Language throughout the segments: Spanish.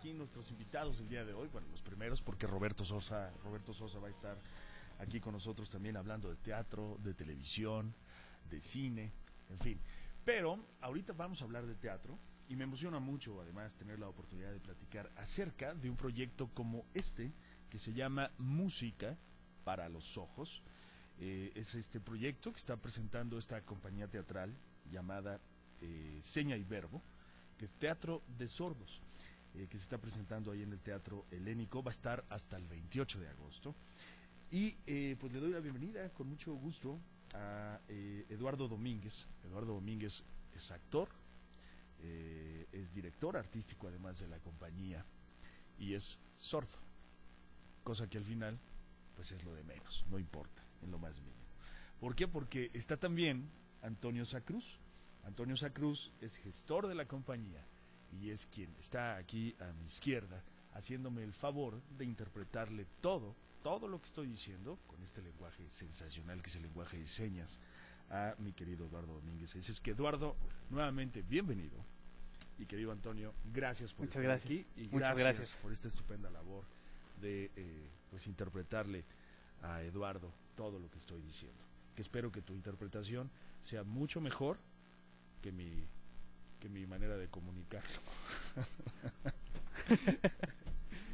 aquí nuestros invitados el día de hoy, bueno, los primeros, porque Roberto Sosa va a estar aquí con nosotros también hablando de teatro, de televisión, de cine, en fin. Pero ahorita vamos a hablar de teatro y me emociona mucho además tener la oportunidad de platicar acerca de un proyecto como este que se llama Música para los Ojos. Es este proyecto que está presentando esta compañía teatral llamada Seña y Verbo, que es teatro de sordos, que se está presentando ahí en el Teatro Helénico. Va a estar hasta el 28 de agosto. Y pues le doy la bienvenida con mucho gusto a Eduardo Domínguez. Eduardo Domínguez es actor, es director artístico además de la compañía y es sordo, cosa que al final pues es lo de menos, no importa, en lo más mínimo. ¿Por qué? Porque está también Antonio Sacruz. Antonio Sacruz es gestor de la compañía y es quien está aquí a mi izquierda haciéndome el favor de interpretarle todo lo que estoy diciendo con este lenguaje sensacional que es el lenguaje de señas a mi querido Eduardo Domínguez. Es que Eduardo, nuevamente bienvenido, y querido Antonio, gracias por estar aquí y gracias por esta estupenda labor de pues interpretarle a Eduardo todo lo que estoy diciendo, que espero que tu interpretación sea mucho mejor que mi manera de comunicarlo.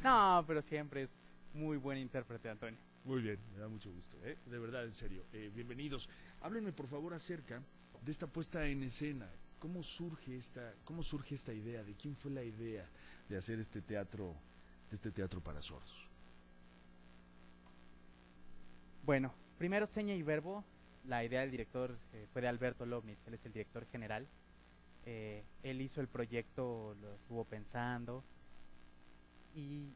No, pero siempre es muy buen intérprete, Antonio. Muy bien, me da mucho gusto, de verdad, en serio. Bienvenidos. Háblenme por favor acerca de esta puesta en escena. ¿Cómo surge esta idea? ¿De quién fue la idea de hacer este teatro para sordos? Bueno, primero Seña y Verbo. La idea del director fue de Alberto Lovnitz, él es el director general. Él hizo el proyecto, lo estuvo pensando y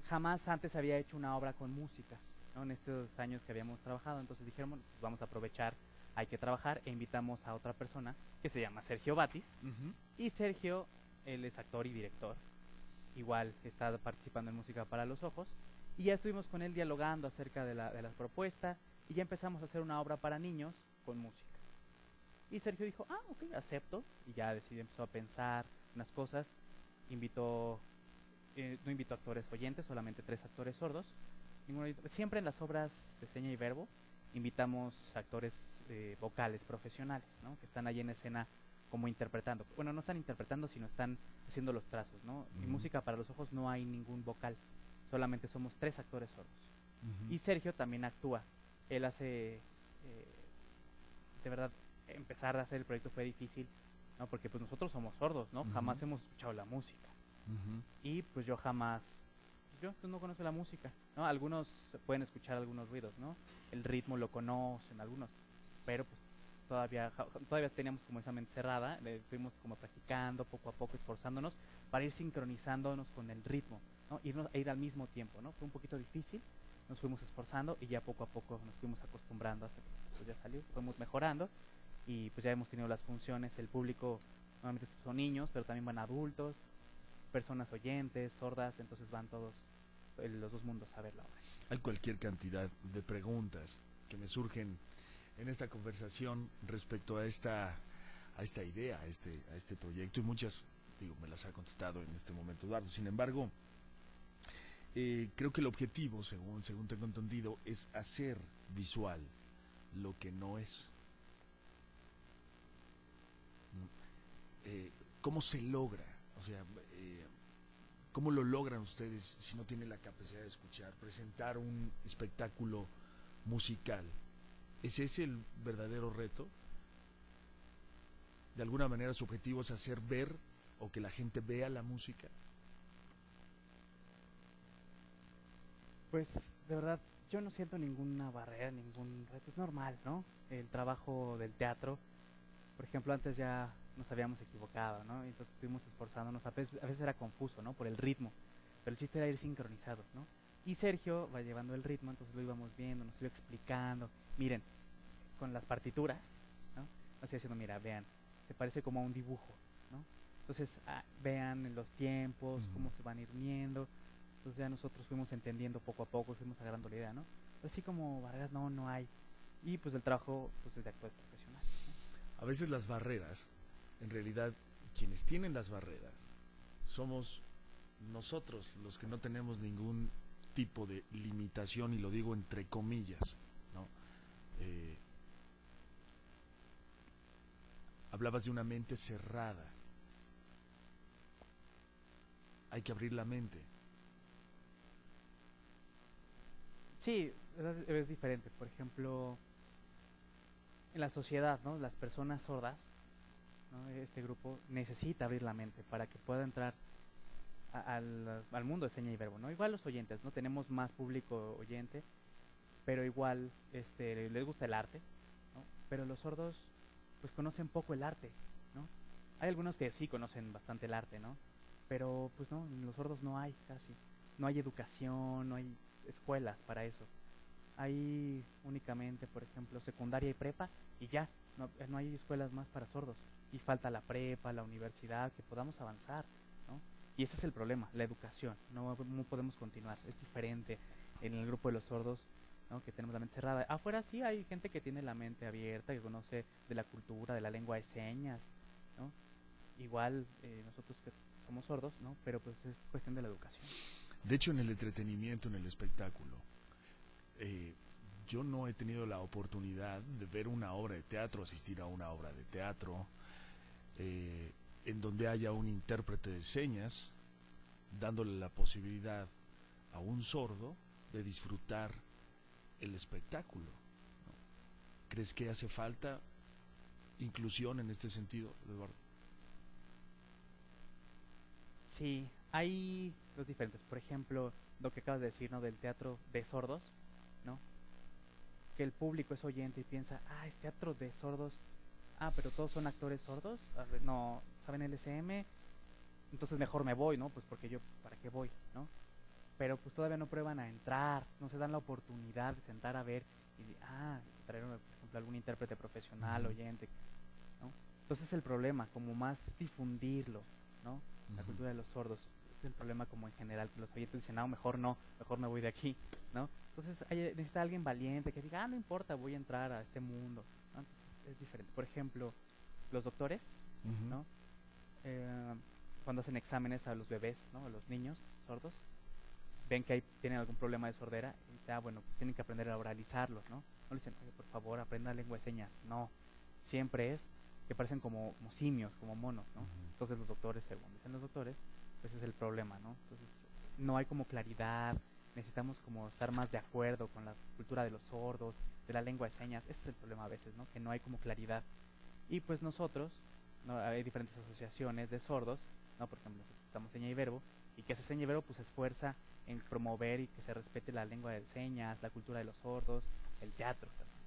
jamás antes había hecho una obra con música, ¿no? En estos años que habíamos trabajado, entonces dijeron, bueno, pues vamos a aprovechar, hay que trabajar, e invitamos a otra persona que se llama Sergio Batis. Y Sergio, él es actor y director, igual está participando en Música para los Ojos, y ya estuvimos con él dialogando acerca de la propuesta y ya empezamos a hacer una obra para niños con música. Y Sergio dijo, ok, acepto, y ya decidió, empezó a pensar unas cosas, no invitó actores oyentes, solamente 3 actores sordos. Siempre en las obras de Seña y Verbo invitamos actores vocales profesionales, ¿no? Que están ahí en escena como interpretando. Bueno, no están interpretando, sino están haciendo los trazos, ¿no? En Música para los Ojos no hay ningún vocal, solamente somos 3 actores sordos. Y Sergio también actúa. Él hace, de verdad, empezar a hacer el proyecto fue difícil, ¿no? Porque pues nosotros somos sordos, ¿no? Jamás hemos escuchado la música. Y pues yo pues no conozco la música, ¿no? Algunos pueden escuchar algunos ruidos, ¿no? El ritmo lo conocen algunos, pero pues todavía teníamos como esa mente cerrada. Fuimos como practicando poco a poco, esforzándonos para ir sincronizándonos con el ritmo, ¿no? Ir al mismo tiempo, ¿no? Fue un poquito difícil, nos fuimos esforzando y ya poco a poco nos fuimos acostumbrando hasta que pues ya salió, fuimos mejorando y pues ya hemos tenido las funciones. El público normalmente son niños, pero también van adultos, personas oyentes, sordas, entonces van todos los dos mundos a ver la obra. Hay cualquier cantidad de preguntas que me surgen en esta conversación respecto a esta idea, a este proyecto, y muchas, me las ha contestado en este momento Eduardo. Sin embargo, creo que el objetivo, según tengo entendido, es hacer visual lo que no es. ¿Cómo se logra? O sea, ¿cómo lo logran ustedes si no tienen la capacidad de escuchar, presentar un espectáculo musical? ¿Es ese el verdadero reto? De alguna manera su objetivo es hacer ver o que la gente vea la música. Pues de verdad yo no siento ninguna barrera, ningún reto, es normal, ¿no? El trabajo del teatro, por ejemplo, antes ya nos habíamos equivocado, ¿no? Entonces estuvimos esforzándonos, a veces era confuso, ¿no? Por el ritmo, pero el chiste era ir sincronizados, ¿no? Y Sergio va llevando el ritmo, entonces lo íbamos viendo, nos iba explicando, miren, con las partituras, ¿no? Nos iba diciendo, mira, vean, se parece como a un dibujo, ¿no? Entonces, vean los tiempos, cómo se van a ir uniendo. Entonces ya nosotros fuimos entendiendo poco a poco, fuimos agarrando la idea, ¿no? Pero así como barreras no hay. Y pues el trabajo pues es de actores profesionales, ¿no? A veces las barreras, en realidad, quienes tienen las barreras, somos nosotros, los que no tenemos ningún tipo de limitación, y lo digo entre comillas, ¿no? Eh, hablabas de una mente cerrada. Hay que abrir la mente. Sí, es diferente. Por ejemplo, en la sociedad, ¿no? Las personas sordas, ¿no? Este grupo necesita abrir la mente para que pueda entrar al mundo de seña y verbo, ¿no? Igual los oyentes, ¿no? Tenemos más público oyente, pero igual les gusta el arte, ¿no? Pero los sordos pues conocen poco el arte, ¿no? Hay algunos que sí conocen bastante el arte, ¿no? Pero pues no, en los sordos no hay casi. No hay educación, no hay escuelas para eso. Hay únicamente, por ejemplo, secundaria y prepa y ya, no hay escuelas más para sordos. Y falta la prepa, la universidad, que podamos avanzar, ¿no? Y ese es el problema, la educación. No podemos continuar, es diferente en el grupo de los sordos, ¿no? Que tenemos la mente cerrada. Afuera sí hay gente que tiene la mente abierta, que conoce de la cultura, de la lengua de señas, ¿no? Igual nosotros que somos sordos, ¿no? Pero pues es cuestión de la educación. De hecho, en el entretenimiento, en el espectáculo, eh, yo no he tenido la oportunidad de ver una obra de teatro, asistir a una obra de teatro, eh, en donde haya un intérprete de señas dándole la posibilidad a un sordo de disfrutar el espectáculo, ¿no? ¿Crees que hace falta inclusión en este sentido, Eduardo? Sí, hay dos diferentes. Por ejemplo, lo que acabas de decir, ¿no? Del teatro de sordos, ¿no? Que el público es oyente y piensa, ah, es teatro de sordos. Ah, pero todos son actores sordos. A ver, no, ¿saben LSM? Entonces mejor me voy, ¿no? Pues porque yo, ¿para qué voy, no? Pero pues todavía no prueban a entrar, no se dan la oportunidad de sentar a ver y, traer, por ejemplo, algún intérprete profesional, Uh-huh. oyente, ¿no? Entonces el problema, como más difundirlo, ¿no? La Uh-huh. cultura de los sordos, es el problema como en general, que los oyentes dicen, no, mejor me voy de aquí, ¿no? Entonces necesita alguien valiente que diga, no importa, voy a entrar a este mundo, ¿no? Entonces es diferente. Por ejemplo, los doctores, Uh-huh. ¿no? Eh, cuando hacen exámenes a los bebés, ¿no? A los niños sordos, ven que tienen algún problema de sordera y dicen, bueno, pues tienen que aprender a oralizarlos, ¿no? No le dicen, oye, por favor, aprenda lengua de señas. No, siempre es que parecen como simios, como monos, ¿no? Uh-huh. Entonces los doctores, según dicen los doctores, pues es el problema, ¿no? Entonces no hay como claridad, necesitamos como estar más de acuerdo con la cultura de los sordos, de la lengua de señas, ese es el problema a veces, ¿no? Que no hay como claridad. Y pues nosotros, ¿no? Hay diferentes asociaciones de sordos, ¿no? Por ejemplo, estamos Seña y Verbo, y que ese Seña y Verbo pues se esfuerza en promover y que se respete la lengua de señas, la cultura de los sordos, el teatro también.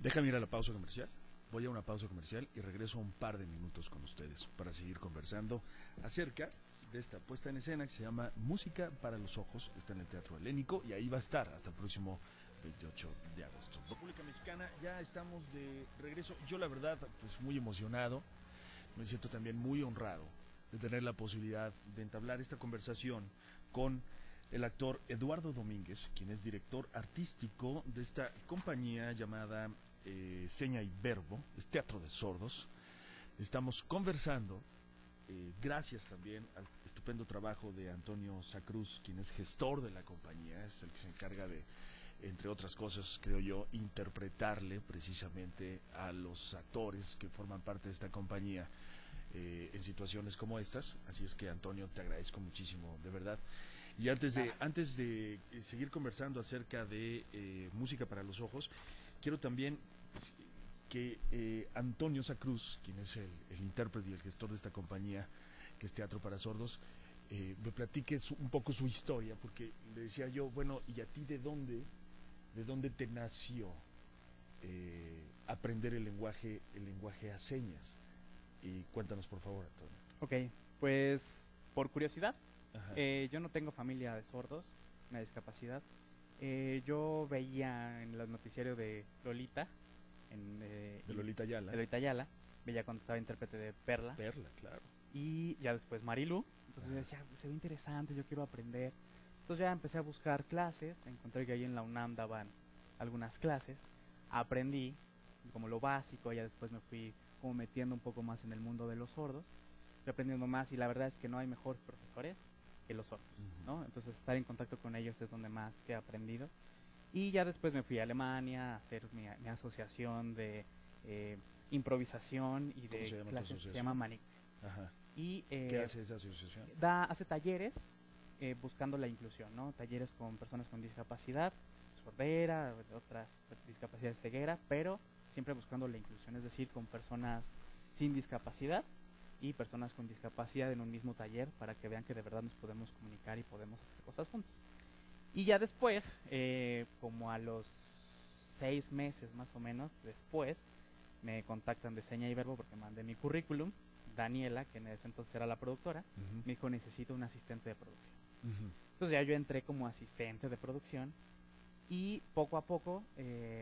Déjame ir a la pausa comercial. Voy a una pausa comercial y regreso un par de minutos con ustedes para seguir conversando acerca de esta puesta en escena que se llama Música para los Ojos. Está en el Teatro Helénico y ahí va a estar hasta el próximo 28 de agosto. República Mexicana, ya estamos de regreso. Yo la verdad, pues muy emocionado. Me siento también muy honrado de tener la posibilidad de entablar esta conversación con el actor Eduardo Domínguez, quien es director artístico de esta compañía llamada Seña y Verbo, es teatro de sordos. Estamos conversando, gracias también al estupendo trabajo de Antonio Sacruz, quien es gestor de la compañía, es el que se encarga de, entre otras cosas, creo yo, interpretarle precisamente a los actores que forman parte de esta compañía en situaciones como estas. Así es que, Antonio, te agradezco muchísimo, de verdad. Y antes de seguir conversando acerca de música para los ojos, quiero también pues, que Antonio Sacruz, quien es el intérprete y el gestor de esta compañía, que es Teatro para Sordos, me platique un poco su historia, porque le decía yo, bueno, ¿y a ti de dónde te nació aprender el lenguaje a señas? Y cuéntanos, por favor, Antonio. Ok, pues por curiosidad, Ajá. yo no tengo familia de sordos, una discapacidad. Yo veía en el noticiario de Lolita, De Lolita Ayala. de Lolita Ayala, veía cuando estaba intérprete de Perla, Perla, claro. y ya después Marilu. Entonces yo Ajá. decía, se ve interesante, yo quiero aprender. Entonces ya empecé a buscar clases, encontré que ahí en la UNAM daban algunas clases, aprendí como lo básico, ya después me fui como metiendo un poco más en el mundo de los sordos, fui aprendiendo más y la verdad es que no hay mejores profesores que los sordos, ¿no? Entonces estar en contacto con ellos es donde más que he aprendido. Y ya después me fui a Alemania a hacer mi asociación de improvisación y ¿Cómo de se llama tu clases, se asociación? llama Manic. Ajá. Y ¿Qué hace esa asociación? hace talleres buscando la inclusión, ¿no? Talleres con personas con discapacidad, sordera, otras discapacidades de ceguera, pero siempre buscando la inclusión, es decir, con personas sin discapacidad y personas con discapacidad en un mismo taller para que vean que de verdad nos podemos comunicar y podemos hacer cosas juntos. Y ya después, como a los 6 meses más o menos después, me contactan de Seña y Verbo porque mandé mi currículum. Daniela, que en ese entonces era la productora, me dijo, necesito un asistente de producción. Entonces ya yo entré como asistente de producción y poco a poco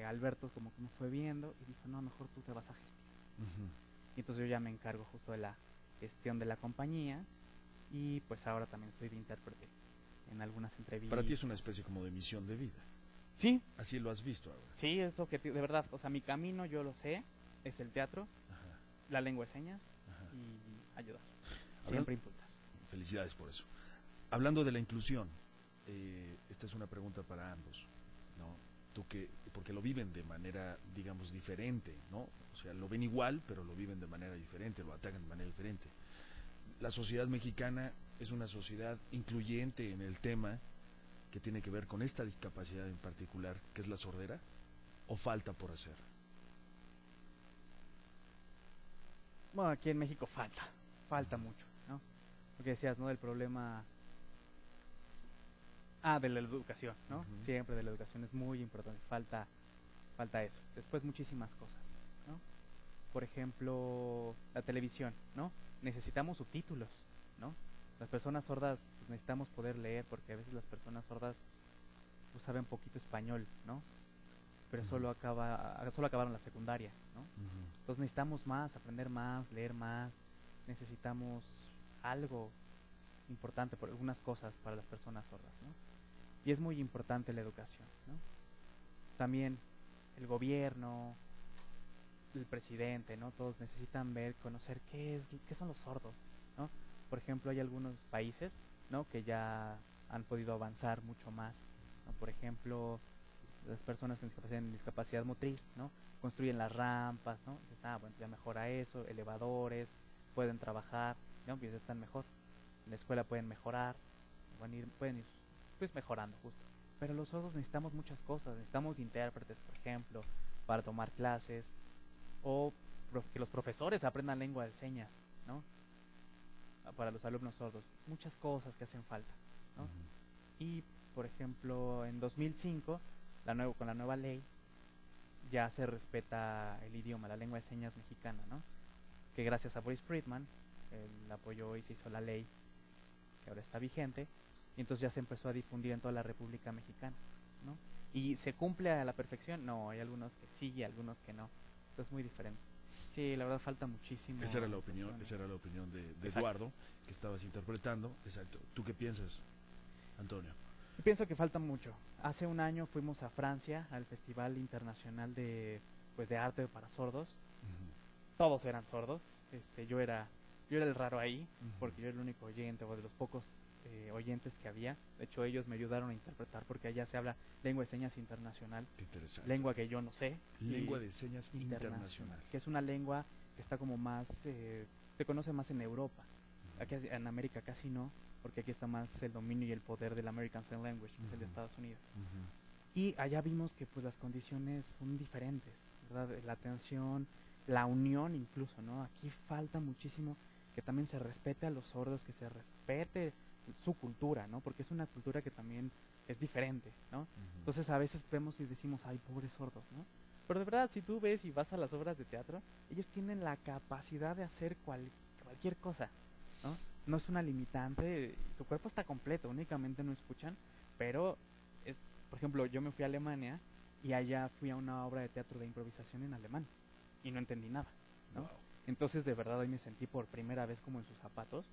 Alberto como que me fue viendo y dijo, no, mejor tú te vas a gestión. Y entonces yo ya me encargo justo de la gestión de la compañía y pues ahora también estoy de intérprete en algunas entrevistas. Para ti es una especie como de misión de vida. Sí. Así lo has visto ahora. Sí, es objetivo, de verdad. O sea, mi camino yo lo sé, es el teatro, la lengua de señas y ayudar. Siempre impulsar. Felicidades por eso. Hablando de la inclusión, esta es una pregunta para ambos, ¿no? Porque lo viven de manera, digamos, diferente, ¿no? O sea, lo ven igual, pero lo viven de manera diferente, lo atacan de manera diferente. La sociedad mexicana es una sociedad incluyente en el tema que tiene que ver con esta discapacidad en particular, que es la sordera, o falta por hacer. Bueno, aquí en México falta mucho, ¿no? Lo que decías, ¿no? Del problema de la educación, ¿no? Siempre de la educación es muy importante, falta eso. Después muchísimas cosas, ¿no? Por ejemplo, la televisión, ¿no? Necesitamos subtítulos, ¿no? Las personas sordas pues, necesitamos poder leer porque a veces las personas sordas pues, saben poquito español, ¿no? Pero solo acabaron la secundaria, ¿no? Entonces necesitamos más, aprender más, leer más, necesitamos algo importante por algunas cosas para las personas sordas, ¿no? Y es muy importante la educación, ¿no? También el gobierno, el presidente, ¿no? Todos necesitan conocer qué son los sordos, ¿no? Por ejemplo, hay algunos países, ¿no? Que ya han podido avanzar mucho más, ¿no? Por ejemplo, las personas con discapacidad motriz, ¿no? Construyen las rampas, ¿no? Dices, bueno, ya mejora eso, elevadores, pueden trabajar, ¿no? Pues están mejor. En la escuela pueden mejorar, pueden ir pues mejorando justo. Pero los sordos necesitamos muchas cosas, necesitamos intérpretes, por ejemplo, para tomar clases, o que los profesores aprendan lengua de señas, ¿no? Para los alumnos sordos, muchas cosas que hacen falta, ¿no? Y, por ejemplo, en 2005, con la nueva ley, ya se respeta el idioma, la lengua de señas mexicana, ¿no? Que gracias a Boris Friedman, él apoyó y se hizo la ley, que ahora está vigente, y entonces ya se empezó a difundir en toda la República Mexicana, ¿no? ¿Y se cumple a la perfección? No, hay algunos que sí y algunos que no. Entonces es muy diferente. Sí, la verdad falta muchísimo. Esa era la opinión de Eduardo, que estabas interpretando. Exacto. ¿Tú qué piensas, Antonio? Yo pienso que falta mucho. Hace un año fuimos a Francia, al Festival Internacional de Arte para Sordos. Todos eran sordos. Yo era el raro ahí, porque yo era el único oyente, o de los pocos oyentes que había. De hecho, ellos me ayudaron a interpretar, porque allá se habla lengua de señas internacional. Qué interesante. Lengua que yo no sé. Lengua de señas internacional. Que es una lengua que está como más, se conoce más en Europa. Aquí en América casi no, porque aquí está más el dominio y el poder del American Sign Language, que es el de Estados Unidos. Y allá vimos que pues las condiciones son diferentes, ¿verdad? La atención, la unión incluso, ¿no? Aquí falta muchísimo que también se respete a los sordos, que se respete su cultura, ¿no? Porque es una cultura que también es diferente, ¿no? Entonces a veces vemos y decimos, ay, pobres sordos, ¿no? Pero de verdad, si tú ves y vas a las obras de teatro, ellos tienen la capacidad de hacer cualquier cosa, ¿no? No es una limitante, su cuerpo está completo, únicamente no escuchan, pero por ejemplo, yo me fui a Alemania y allá fui a una obra de teatro de improvisación en alemán y no entendí nada, ¿no? Wow. Entonces de verdad hoy me sentí por primera vez como en sus zapatos,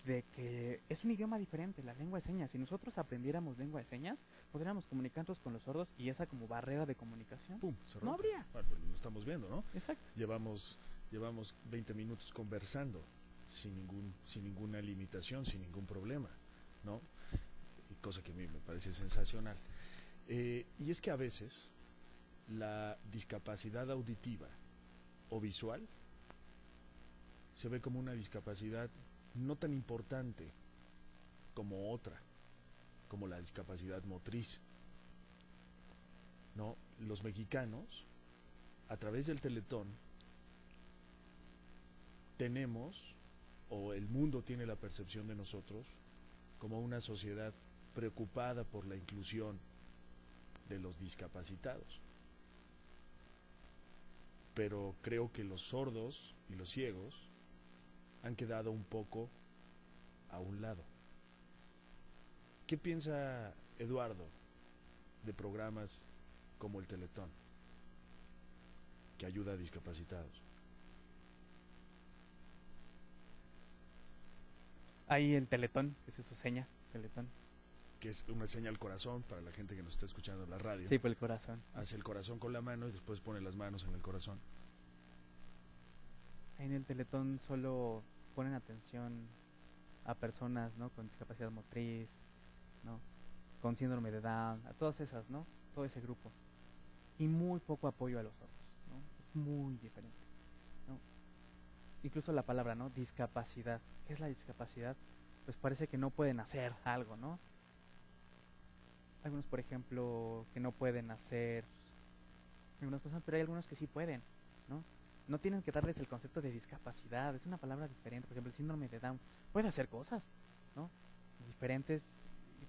de que es un idioma diferente, la lengua de señas. Si nosotros aprendiéramos lengua de señas, podríamos comunicarnos con los sordos y esa como barrera de comunicación no habría. Bueno, lo estamos viendo, ¿no? Exacto. Llevamos 20 minutos conversando sin ninguna limitación, sin ningún problema, ¿no? Y cosa que a mí me parece sensacional. Y es que a veces la discapacidad auditiva o visual se ve como una discapacidad no tan importante como otra, como la discapacidad motriz, ¿no? Los mexicanos, a través del Teletón, tenemos, o el mundo tiene la percepción de nosotros, como una sociedad preocupada por la inclusión de los discapacitados. Pero creo que los sordos y los ciegos han quedado un poco a un lado. ¿Qué piensa Eduardo de programas como el Teletón, que ayuda a discapacitados? Ahí el Teletón, esa es su seña, Teletón. Que es una señal al corazón para la gente que nos está escuchando en la radio. Sí, por el corazón. Hace el corazón con la mano y después pone las manos en el corazón. Ahí en el Teletón solo ponen atención a personas, ¿no? Con discapacidad motriz, ¿no? Con síndrome de Down, a todas esas, ¿no? Todo ese grupo. Y muy poco apoyo a los otros, ¿no? Es muy diferente, ¿no? Incluso la palabra, ¿no? Discapacidad. ¿Qué es la discapacidad? Pues parece que no pueden hacer algo, ¿no? Algunos, por ejemplo, que no pueden hacer algunas cosas, pero hay algunos que sí pueden, ¿no? No tienen que darles el concepto de discapacidad, es una palabra diferente. Por ejemplo, el síndrome de Down puede hacer cosas, ¿no? Diferentes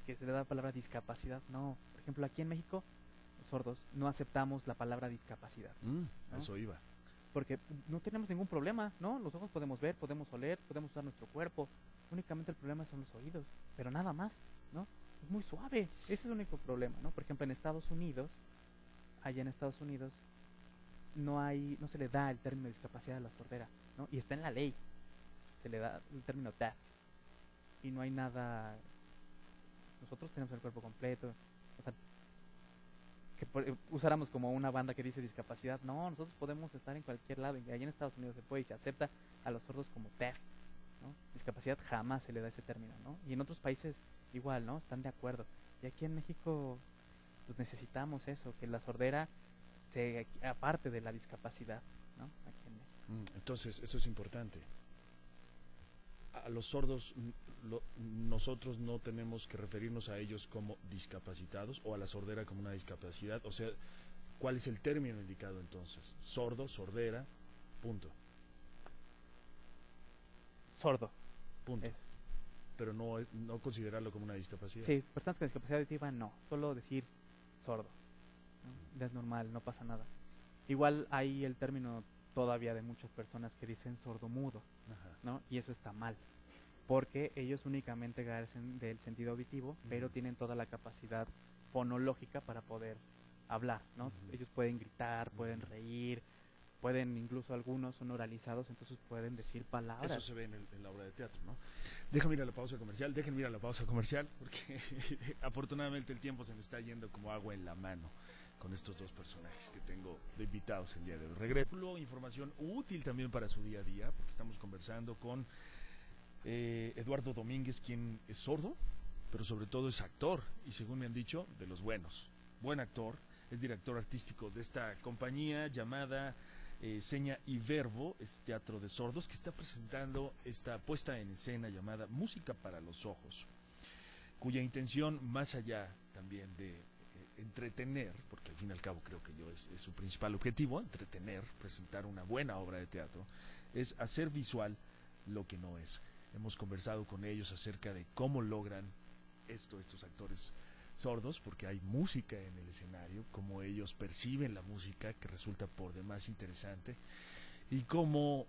que se le da la palabra discapacidad, no. Por ejemplo, aquí en México, los sordos, no aceptamos la palabra discapacidad, ¿no? Eso iba. Porque no tenemos ningún problema, ¿no? Los ojos podemos ver, podemos oler, podemos usar nuestro cuerpo. Únicamente el problema son los oídos, pero nada más, ¿no? Es muy suave, ese es el único problema, ¿no? Por ejemplo, en Estados Unidos, allá en Estados Unidos, no se le da el término discapacidad a la sordera, ¿no? Y está en la ley, se le da el término deaf. Y no hay nada, nosotros tenemos el cuerpo completo, o sea, que usáramos como una banda que dice discapacidad. No, nosotros podemos estar en cualquier lado. Y allá en Estados Unidos se puede y se acepta a los sordos como deaf, ¿no? Discapacidad jamás se le da ese término, ¿no? Y en otros países igual, ¿no? Están de acuerdo. Y aquí en México, pues necesitamos eso, que la sordera se aparte de la discapacidad, ¿no? Aquí en México. Entonces, eso es importante. A los sordos, nosotros no tenemos que referirnos a ellos como discapacitados o a la sordera como una discapacidad. O sea, ¿cuál es el término indicado entonces? Sordo, sordera, punto. Sordo. Punto. Pero no considerarlo como una discapacidad. Sí, personas con discapacidad auditiva no, solo decir sordo, ¿no? Es normal, no pasa nada. Igual hay el término todavía de muchas personas que dicen sordomudo, ¿no? Y eso está mal, porque ellos únicamente carecen del sentido auditivo, pero tienen toda la capacidad fonológica para poder hablar, ¿no? Ellos pueden gritar, pueden reír, pueden, incluso algunos son oralizados, entonces pueden decir palabras. Eso se ve en la obra de teatro, ¿no? Déjenme ir a la pausa comercial, porque afortunadamente el tiempo se me está yendo como agua en la mano con estos dos personajes que tengo de invitados el día de hoy. Regreso, información útil también para su día a día, porque estamos conversando con Eduardo Domínguez, quien es sordo, pero sobre todo es actor, y según me han dicho, de los buenos. Buen actor, es director artístico de esta compañía llamada Seña y Verbo, es teatro de sordos, que está presentando esta puesta en escena llamada Música para los Ojos, cuya intención, más allá también de entretener, porque al fin y al cabo creo que es su principal objetivo, entretener, presentar una buena obra de teatro, es hacer visual lo que no es. Hemos conversado con ellos acerca de cómo logran estos actores sordos, porque hay música en el escenario, cómo ellos perciben la música, que resulta por demás interesante, y cómo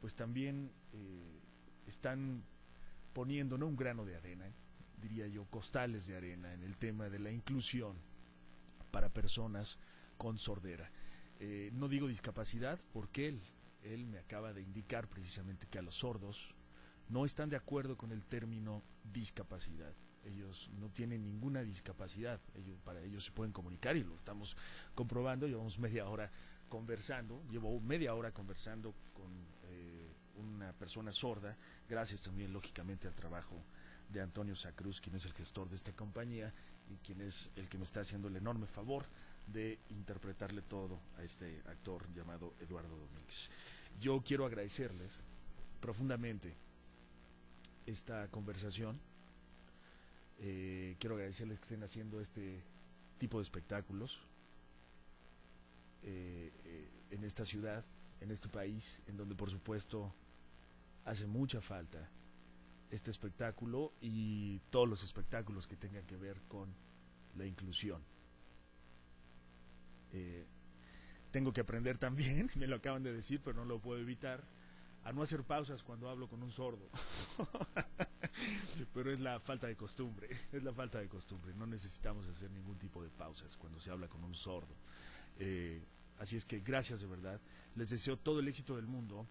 pues también están poniendo no un grano de arena, diría yo, costales de arena en el tema de la inclusión para personas con sordera. No digo discapacidad porque él me acaba de indicar precisamente que a los sordos no están de acuerdo con el término discapacidad. Ellos no tienen ninguna discapacidad, para ellos se pueden comunicar y lo estamos comprobando. Llevo media hora conversando con una persona persona sorda, gracias también lógicamente al trabajo de Antonio Sacruz, quien es el gestor de esta compañía y quien es el que me está haciendo el enorme favor de interpretarle todo a este actor llamado Eduardo Domínguez. Yo quiero agradecerles profundamente esta conversación. Quiero agradecerles que estén haciendo este tipo de espectáculos en esta ciudad, en este país, en donde por supuesto hace mucha falta este espectáculo y todos los espectáculos que tengan que ver con la inclusión. Tengo que aprender también, me lo acaban de decir, pero no lo puedo evitar, a no hacer pausas cuando hablo con un sordo. Pero es la falta de costumbre, no necesitamos hacer ningún tipo de pausas cuando se habla con un sordo. Así es que gracias de verdad, les deseo todo el éxito del mundo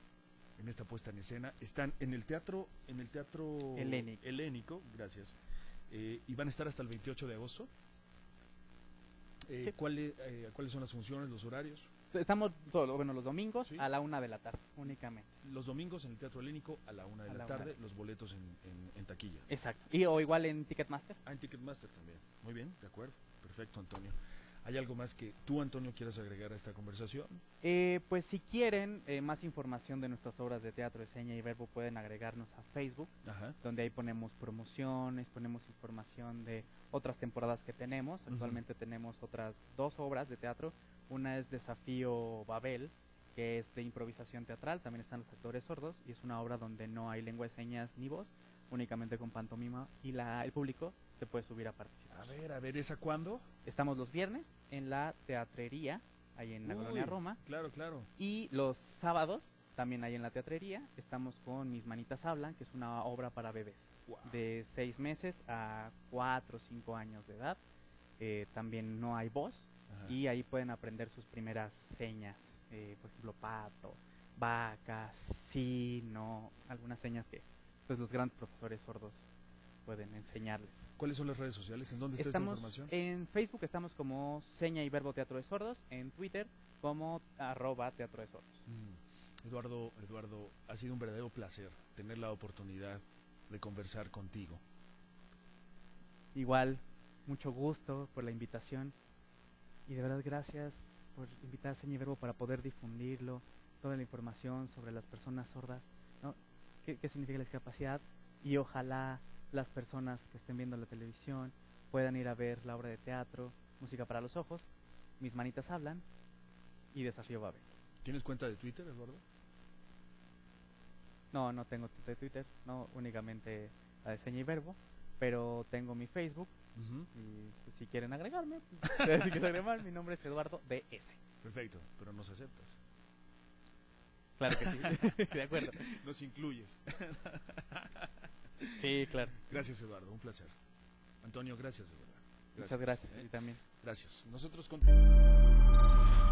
en esta puesta en escena. Están en el teatro Helénico, gracias, y van a estar hasta el 28 de agosto. Sí. ¿Cuáles son las funciones, los horarios? Estamos los domingos ¿Sí? a la 1 de la tarde, únicamente. Los domingos en el Teatro Helénico a la 1 de la tarde, los boletos en taquilla. Exacto. O igual en Ticketmaster. En Ticketmaster también. Muy bien, de acuerdo. Perfecto, Antonio. ¿Hay algo más que tú, Antonio, quieras agregar a esta conversación? Pues si quieren más información de nuestras obras de teatro de seña y verbo, pueden agregarnos a Facebook, Ajá. donde ahí ponemos promociones, ponemos información de otras temporadas que tenemos. Actualmente tenemos otras 2 obras de teatro. Una es Desafío Babel, que es de improvisación teatral, también están los actores sordos, y es una obra donde no hay lengua de señas ni voz, únicamente con pantomima, y el público se puede subir a participar. A ver, ¿esa cuándo? Estamos los viernes en la Teatrería, ahí en la Colonia Roma. Claro, claro. Y los sábados, también ahí en la Teatrería, estamos con Mis Manitas Hablan, que es una obra para bebés, de 6 meses a 4 o 5 años de edad. También no hay voz. Ajá. Y ahí pueden aprender sus primeras señas, por ejemplo, pato, vaca, sí, no, algunas señas que pues los grandes profesores sordos pueden enseñarles. ¿Cuáles son las redes sociales? ¿En dónde está esta información? En Facebook estamos como Seña y Verbo Teatro de Sordos, en Twitter como @Teatro de Sordos. Eduardo, ha sido un verdadero placer tener la oportunidad de conversar contigo. Igual, mucho gusto por la invitación. Y de verdad gracias por invitar a Seña y Verbo para poder difundirlo, toda la información sobre las personas sordas, ¿no? ¿Qué significa la discapacidad? Y ojalá las personas que estén viendo la televisión puedan ir a ver la obra de teatro, Música para los Ojos, Mis Manitas Hablan y Desafío Babel. ¿Tienes cuenta de Twitter, Eduardo? No tengo de Twitter, no, únicamente la de Seña y Verbo, pero tengo mi Facebook. Y pues, si quieren agregarme, mi nombre es Eduardo DS. Perfecto, pero nos aceptas. Claro que sí, de acuerdo. Nos incluyes. Sí, claro. Gracias, Eduardo, un placer. Antonio, gracias de verdad. Muchas gracias, y también. Gracias. Nosotros continuamos.